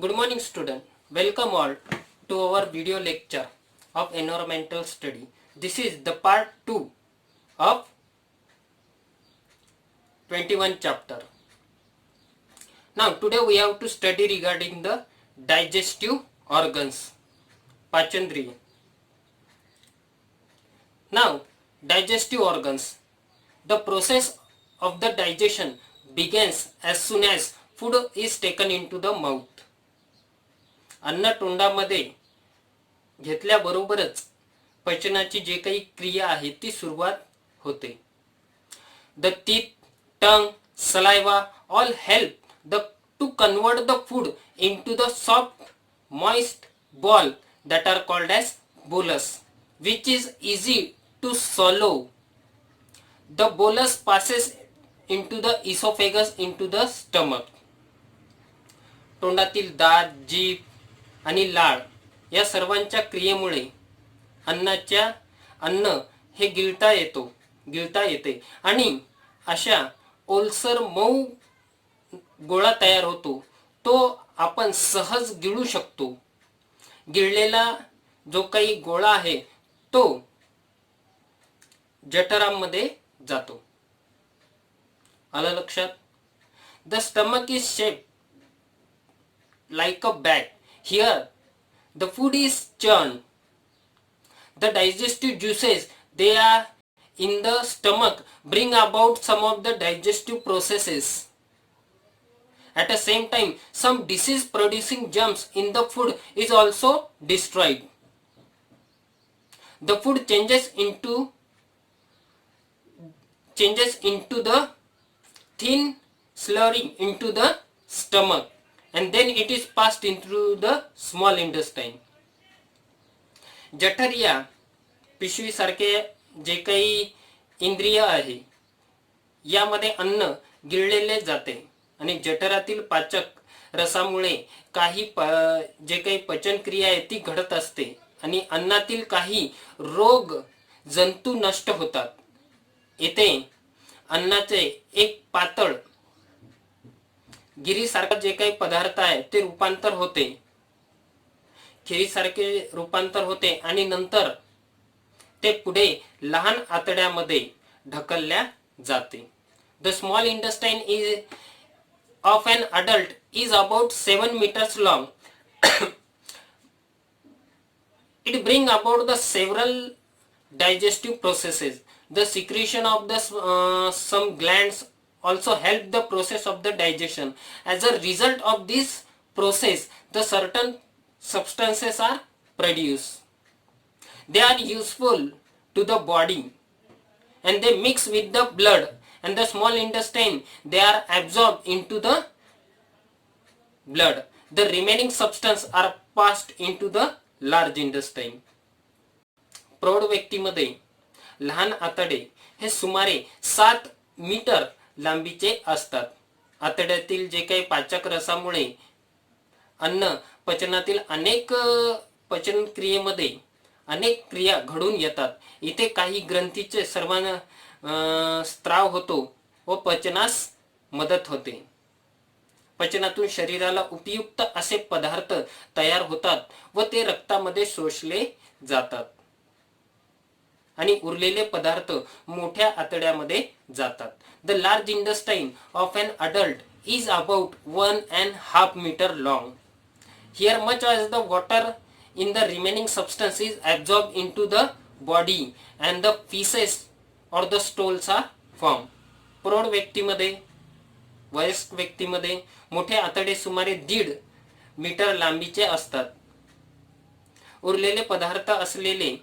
Good morning student. Welcome all to our video lecture of environmental study. This is the part 2 of 21 chapter. Now today we have to study regarding the digestive organs, Pachandriya. Now digestive organs. The process of the digestion begins as soon as food is taken into the mouth. अन्न तोंडामध्ये घेतल्याबरोबरच पचनाची जे काही क्रिया आहे ती सुरुवात होते. The teeth, tongue, saliva all help to convert the food into the soft moist ball that are called as bolus, which is easy to swallow. The bolus passes into the esophagus into the stomach. तोंडातील दात, जीभ आणि लाळ या सर्वांच्या क्रियेमुळे अन्न हे गिळता येते आणि अशा ओलसर मऊ गोळा तयार होतो. तो आपण सहज गिळू शकतो. गिळलेला जो काही गोळा आहे तो जठरामध्ये जातो. आलं लक्षात? The stomach is shape like a bag. Here the food is churned. The digestive juices, they are in the stomach, bring about some of the digestive processes. At the same time, some disease producing germs in the food is also destroyed. The food changes into the thin slurry into the stomach, and then it is passed into the small intestine. जठर या पिशवी सारखे जे काही इंद्रिय आहे यामध्ये अन्न गिळलेले जाते आणि जठरातील पाचक रसामुळे काही जे काही पचन क्रिया आहे ती घडत असते आणि अन्नातील काही रोग जंतू नष्ट होतात. येथे अन्नाचे एक पातळ गिरीसारखा जे काही पदार्थ आहे ते रूपांतर होते, खिरीसारखे रूपांतर होते आणि नंतर ते पुढे लहान आतड्यामध्ये ढकलल्या जाते. The small intestine is of an adult is about 7 meters long. It bring about the several digestive processes. The secretion of the some glands also help the process of the digestion. As a result of this process, the certain substances are produced. They are useful to the body and they mix with the blood and the small intestine. They are absorbed into the blood. The remaining substance are passed into the large intestine. प्रौढ व्यक्तीमध्ये लहान आतडे हे सुमारे 7 metre लांबीचे असतात. आतड्यातील जे काही पाचक रसामुळे अन्न पचनातील अनेक पचन क्रियेमध्ये अनेक क्रिया घडून येतात. इथे काही ग्रंथीचे सर्वांना स्त्राव होतो व पचनास मदत होते. पचनातून शरीराला उपयुक्त असे पदार्थ तयार होतात व ते रक्तामध्ये शोषले जातात आणि उरलेले पदार्थ मोठ्या आतड्यामध्ये जातात. The large intestine of an adult is about 1.5 meter long. Here much as the water in the remaining substance is absorbed into the body and the feces or the stools are formed. प्रौढ व्यक्तीमध्ये, वयस्क व्यक्तीमध्ये मोठे आतडे सुमारे 1.5 metre लांबीचे असतात. उरलेले पदार्थ असलेले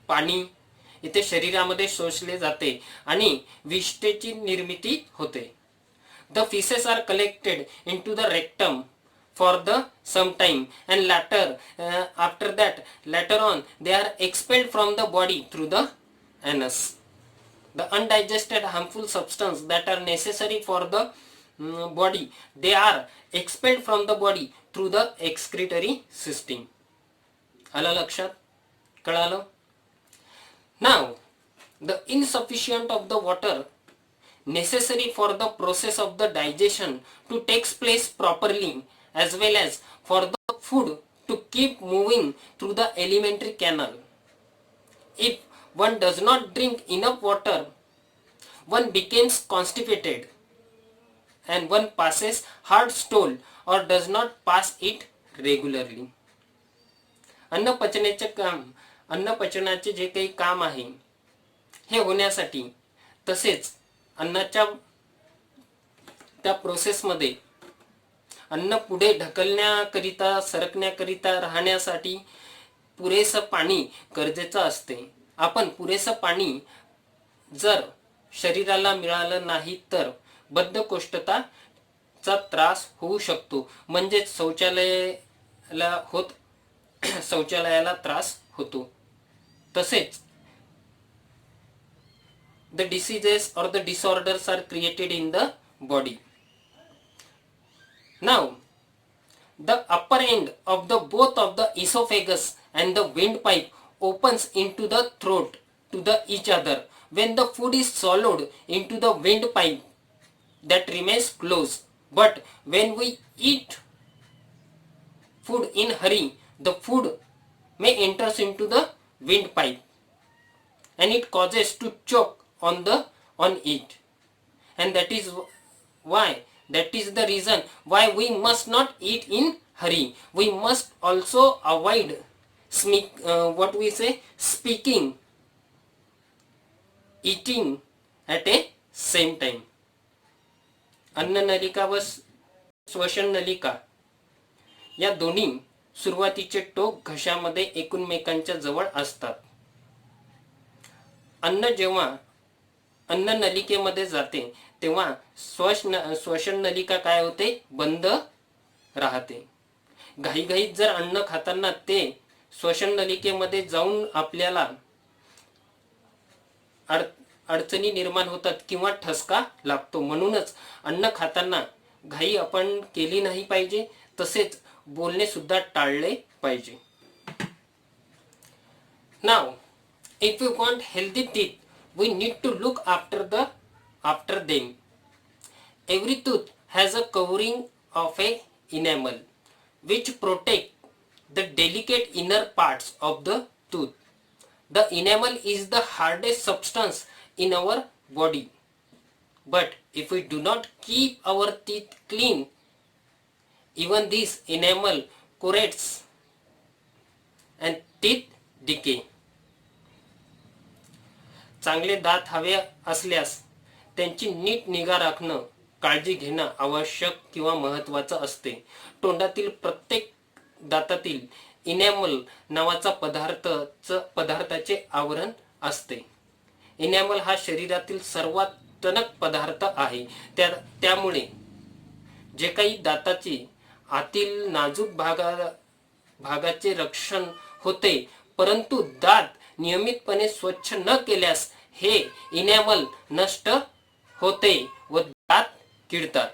पाणी इथे शरीरामध्ये शोषले जाते आणि विष्ठेची निर्मिती होते. The faeces are collected into the rectum for the some time and later on they are expelled from the body through the anus. The undigested harmful substance that are necessary for the body, they are expelled from the body through the excretory system. आलं लक्षात? कळालं? Now the insufficient of the water necessary for the process of the digestion to takes place properly, as well as for the food to keep moving through the alimentary canal. If one does not drink enough water, one becomes constipated and one passes hard stool or does not pass it regularly. अन्न पचनाचे जे काही काम आहे हे होण्यासाठी, तसेच अन्नाच्या त्या प्रोसेसमध्ये अन्न पुढे ढकलण्याकरिता, सरकण्याकरिता, राहण्यासाठी पुरेसं पाणी गरजेचं असते. आपण पुरेसं पाणी जर शरीराला मिळालं नाही तर बद्धकोष्ठताचा त्रास होऊ शकतो, म्हणजे शौचालयाला त्रास होतो. तसेच the diseases or the disorders are created in the body. Now the upper end of the both of the esophagus and the windpipe opens into the throat to the each other. When the food is swallowed into the windpipe, that remains closed, but when we eat food in hurry, the food may enters into the windpipe and it causes to choke on it, and that is the reason why we must not eat in hurry. We must also avoid speaking, eating at a same time. अन्न नलिका व श्वसन नलिका या दोन्ही सुरुवातीचे टोक घशामध्ये एकमेकांच्या जवळ असतात. अन्न जेव्हा अन्न नलिकेमध्ये जाते तेव्हा श्वसन नलिका काय होते, बंद राहते. घाईघाईत जर अन्न खाताना ते श्वसन नलिकेमध्ये जाऊन आपल्याला अडचणी निर्माण होतात किंवा ठसका लागतो. म्हणूनच अन्न खाताना घाई आपण केली नाही पाहिजे, तसेच बोलणे सुद्धा टाळले पाहिजे. Now if we want healthy teeth, we need to look after them. Every tooth has a covering of a enamel which protect the delicate inner parts of the tooth. The enamel is the hardest substance in our body, but if we do not keep our teeth clean, even this enamel corrodes and teeth decay. चांगले दात हवे असल्यास त्यांची नीट निगा राखणं, काळजी घेणं आवश्यक किंवा महत्त्वाचं असते. तोंडातील प्रत्येक दातातील इनॅमल नावाचा पदार्थाचे आवरण असते. इनॅमल हा शरीरातील सर्वात टणक पदार्थ आहे. त्यामुळे जे काही दाताची आतील नाजूक भागाचे रक्षण होते, परंतु दात नियमितपणे स्वच्छ न केल्यास हे इनॅमल नष्ट होते व दात किडतात.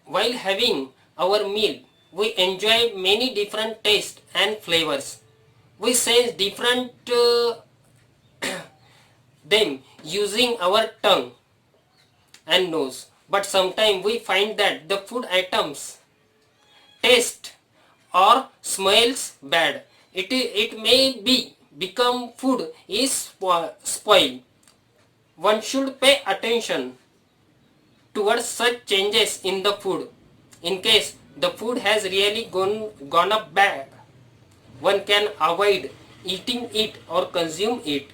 While having our meal, we enjoy many different tastes and flavors. We sense different them using our tongue and nose. But sometimes we find that the food items taste or smells bad. It may become food is spoiled. One should pay attention towards such changes in the food. In case the food has really gone up bad, one can avoid eating it or consume it.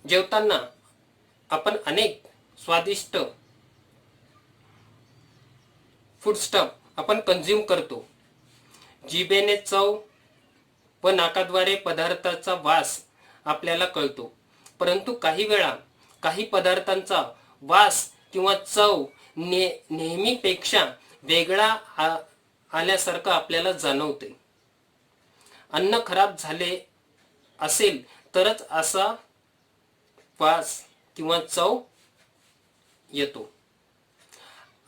जेवताना आपण अनेक स्वादिष्ट फूडस्टफ आपण consume करतो. जिभेने चव व नाकाद्वारे पदार्थाचा वास आपल्याला कळतो, परंतु काही वेळा काही पदार्थांचा वास किंवा चव नेहमीपेक्षा वेगळा आल्यासारखं आपल्याला जाणवते. अन्न खराब झाले असेल तरच असा वास किंवा चव येतो.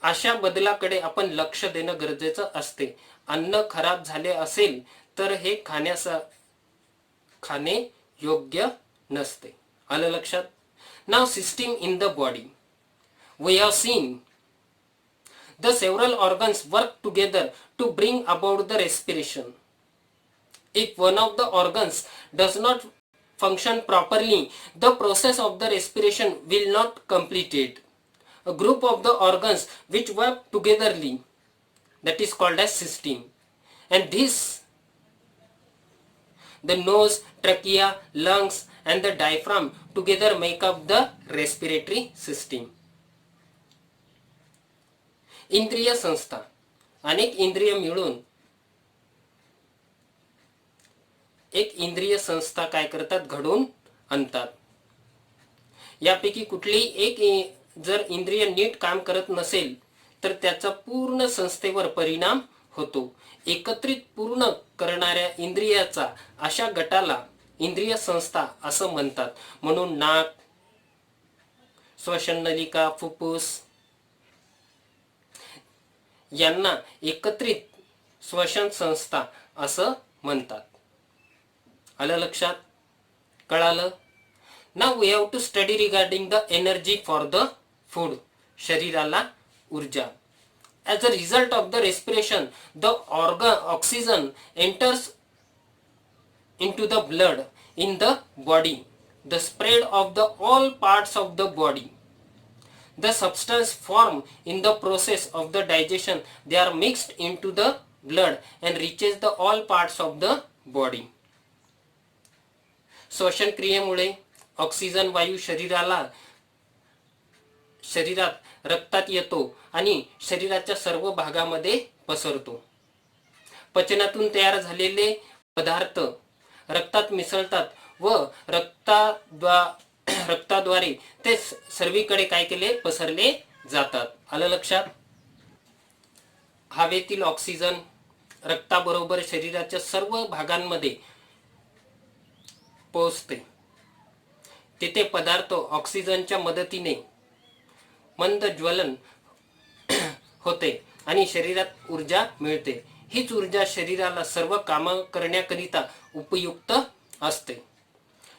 अशा बदलाकडे आपण लक्ष देणं गरजेचं असते. अन्न खराब झाले असेल तर हे खाणे योग्य नसते. आलं लक्षात. नाव system in the body. We have seen the several organs work together to bring about the respiration. If one of the organs does not function properly, the process of the respiration will not complete it. A group of the organs which work togetherly, that is called as system. And this, the nose, trachea, lungs and the diaphragm together make up the respiratory system. इंद्रिय संस्था. अनेक इंद्रिय मिळून एक इंद्रिय संस्था काय करतात, घडवून आणतात. यापैकी कुठलीही एक जर इंद्रिय नीट काम करत नसेल तर त्याचा पूर्ण संस्थेवर परिणाम होतो. एकत्रित पूर्ण करणाऱ्या इंद्रियाचा अशा गटाला इंद्रिय संस्था असं म्हणतात. म्हणून नाक, श्वसन नलिका, फुफ्फुस यांना एकत्रित श्वसन संस्था असं म्हणतात. आलं लक्षात, कळालं. Now we have to study regarding the energy for the food. शरीराला ऊर्जा. As a result of the respiration the oxygen enters into the blood in the body, the spread of the all parts of the body. The substance formed in the process of the digestion, they are mixed into the blood and reaches the all parts of the body. श्वसन क्रियेमुळे oxygen वायू शरीरात रक्तात येतो आणि शरीराच्या सर्व भागामध्ये पसरतो. पचनातून तयार झालेले पदार्थ रक्तात मिसळतात व रक्ताद्वारे ते सर्वीकडे काय केले, पसरले जातात. आलं लक्षात. हवेतील ऑक्सिजन रक्ताबरोबर शरीराच्या सर्व भागांमध्ये पोहोचते. तेथे पदार्थ ऑक्सिजनच्या मदतीने मंद ज्वलन होते आणि शरीरात ऊर्जा मिळते. हीच ऊर्जा शरीराला सर्व काम करण्याकरिता उपयुक्त असते.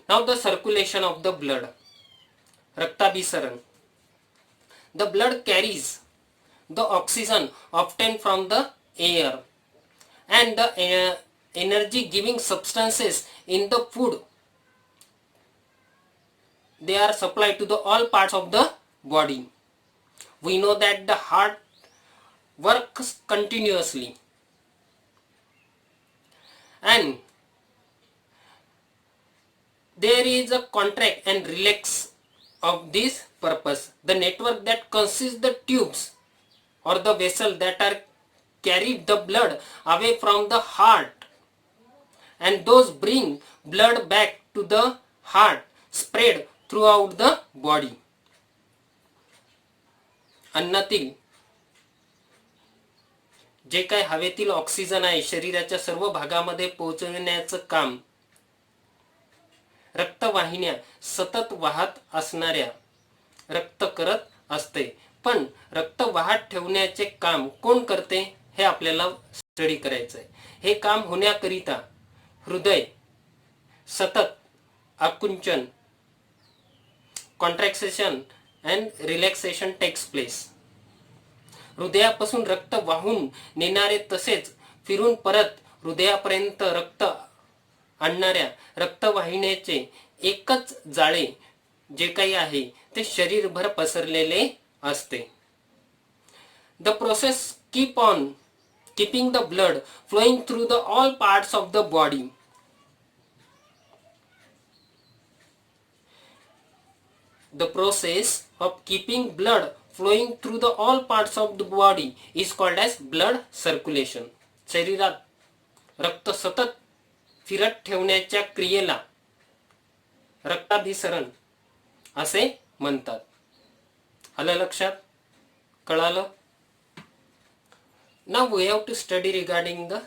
Now the circulation of the blood. रक्ताभिसरण. The blood carries the oxygen obtain from the air and the energy giving substances in the food. They are supplied to the all parts of the body. We know that the heart works continuously and there is a contract and relax of this purpose. The network that consists the tubes or the vessel that are carried the blood away from the heart and those bring blood back to the heart spread throughout the body. अन्नातील जे काही हवेतील oxygen आहे शरीराच्या सर्व भागामध्ये पोहोचवण्याचं काम रक्तवाहिन्या सतत वाहत असणाऱ्या रक्त करत असते. पण रक्त वाहत ठेवण्याचे काम कोण करते हे आपल्याला स्टडी करायचं आहे. हे काम होण्याकरिता हृदय सतत आकुंचन, contraction and relaxation takes place. हृदयापासून रक्त वाहून नेणारे तसेच फिरून परत हृदयापर्यंत रक्त आणणाऱ्या रक्तवाहिन्याचे एकच जाळे जे काही आहे ते शरीरभर पसरलेले असते. The process keep on keeping the blood flowing through the all parts of the body. The process of keeping blood flowing through the all parts of the body is called as blood circulation. शरीरात रक्त सतत फिरत ठेवण्याच्या क्रियेला रक्ताभिसरण असे म्हणतात. आलं लक्षात, कळालं. Now we have to study regarding the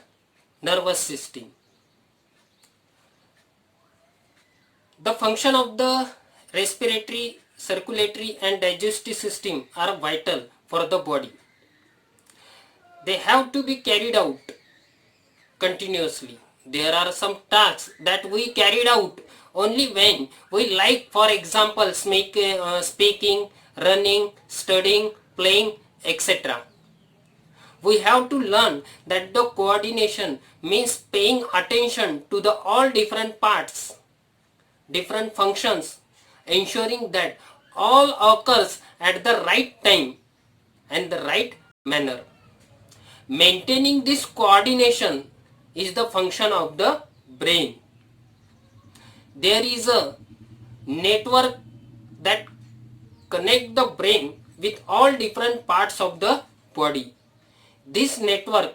nervous system. The function of the respiratory, circulatory and digestive system are vital for the body. They have to be carried out continuously. There are some tasks that we carried out only when we like, for example, speaking, running, studying, playing, etc. We have to learn that the coordination means paying attention to the all different parts, different functions, ensuring that all occurs at the right time and the right manner. Maintaining this coordination is the function of the brain. There is a network that connect the brain with all different parts of the body. This network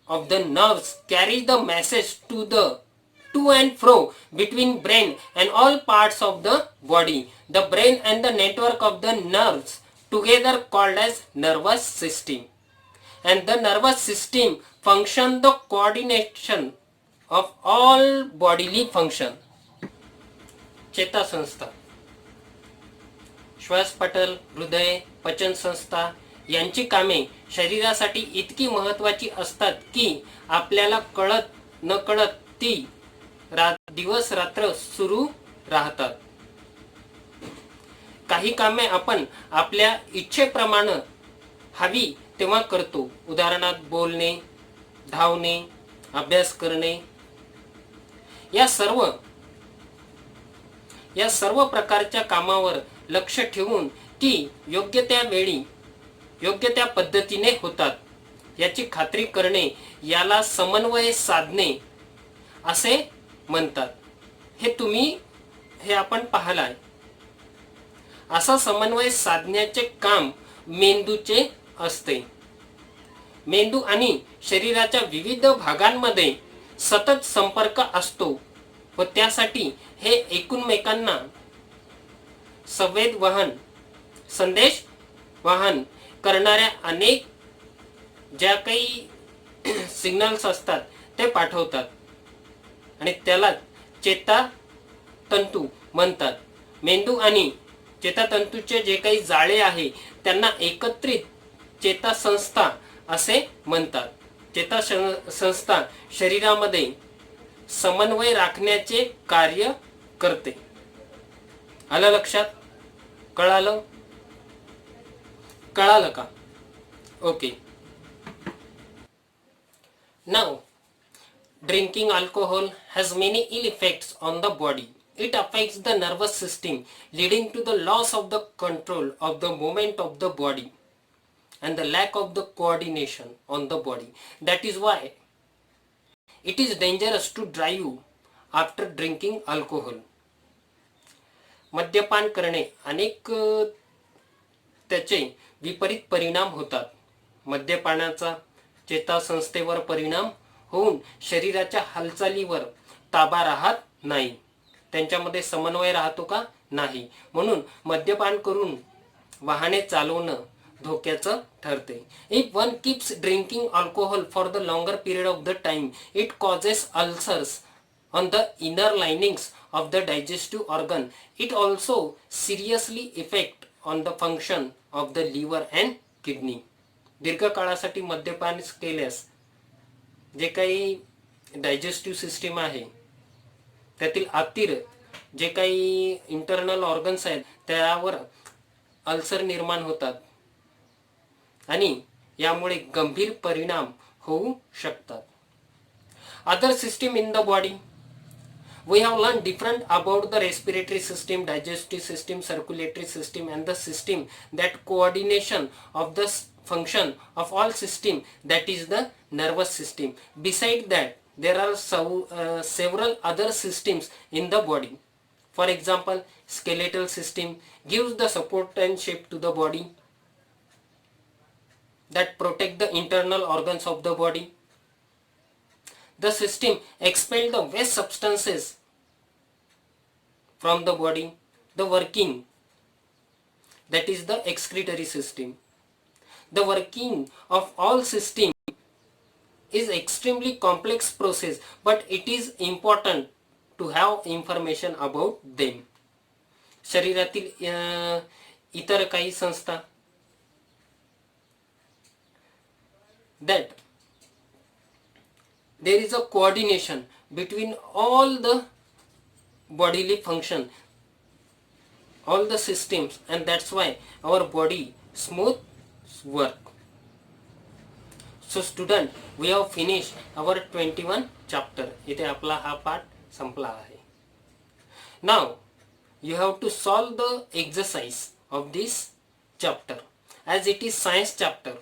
of the nerves carry the message to and fro between brain and all parts of the body. The brain and the network of the nerves together called as nervous system. And the nervous system function the coordination of all bodily function. चेतासंस्था, श्वासपटल, हृदय, पचन संस्था यांची कामे शरीरासाठी इतकी महत्त्वाची असतात की आपल्याला कळत न कळत ती दिवस रात्र सुरू राहतात. काही कामे आपण आपल्या इच्छेप्रमाणे हवी तेव्हा करतो. उदाहरणार्थ बोलणे, धावणे, अभ्यास करणे. या सर्व प्रकारच्या कामावर लक्ष ठेवून ती योग्य त्या वेळी योग्य त्या पद्धतीने होतात याची खात्री करणे याला समन्वय साधणे असे म्हणतात. हे आपण पाहिलाय. असा समन्वय साधण्याचे काम मेंदूचे असते. मेंदू आणि शरीराच्या विविध भागांमध्ये सतत संपर्क असतो व त्यासाठी हे एकमेकांना संदेश वहन करणाऱ्या अनेक ज्या काही सिग्नल्स असतात ते पाठवतात आणि त्याला चेतातंतू म्हणतात. मेंदू आणि चेतातंतूचे जे काही जाळे आहे त्यांना एकत्रित चेतासंस्था असे म्हणतात. चेतासंस्था शरीरामध्ये समन्वय राखण्याचे कार्य करते. आलं लक्षात? कळालं का? Okay. Now drinking alcohol has many ill effects on the body. It affects the nervous system, leading to the loss of the control of the movement of the body and the lack of the coordination on the body. That is why it is dangerous to drive after drinking alcohol. मद्यपान करणे अनेक त्याचे विपरीत परिणाम होतात. मद्यपानाचा चेतासंस्थेवर परिणाम होऊन शरीराच्या हालचालीवर ताबा राहत नाही. त्यांच्यामध्ये समन्वय राहतो का? नाही. म्हणून मद्यपान करून वाहने चालवणं धोक्याचं ठरते. If one keeps drinking alcohol for the longer period of the time, it causes ulcers on the inner linings of the digestive organ. It also seriously affect on the function of the liver and kidney. दीर्घकाळासाठी मद्यपान केल्यास जे काही digestive system आहे त्यातील आतील जे काही इंटरनल ऑर्गन्स आहेत त्यावर अल्सर निर्माण होतात आणि यामुळे गंभीर परिणाम होऊ शकतात. Other system in the body. We have learned different about the respiratory system, digestive system, circulatory system and the system that coordination of the function of all system, that is the nervous system. Beside that there are several other systems in the body. For example, skeletal system gives the support and shape to the body, that protect the internal organs of the body. The system expel the waste substances from the body. The working, that is the excretory system. The working of all system is extremely complex process, but it is important to have information about them. शरीरातील इतर काही संस्था, that there is a coordination between all the bodily function, all the systems, and that's why our body smooth work. So student, we have finished our 21 chapter. इथे आपला हा पाठ संपला आहे. Now you have to solve the exercise of this chapter. As it is science chapter,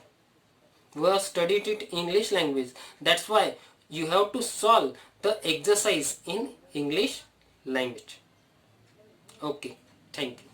we have studied it English language. That's why you have to solve the exercise in English language. Okay, thank you.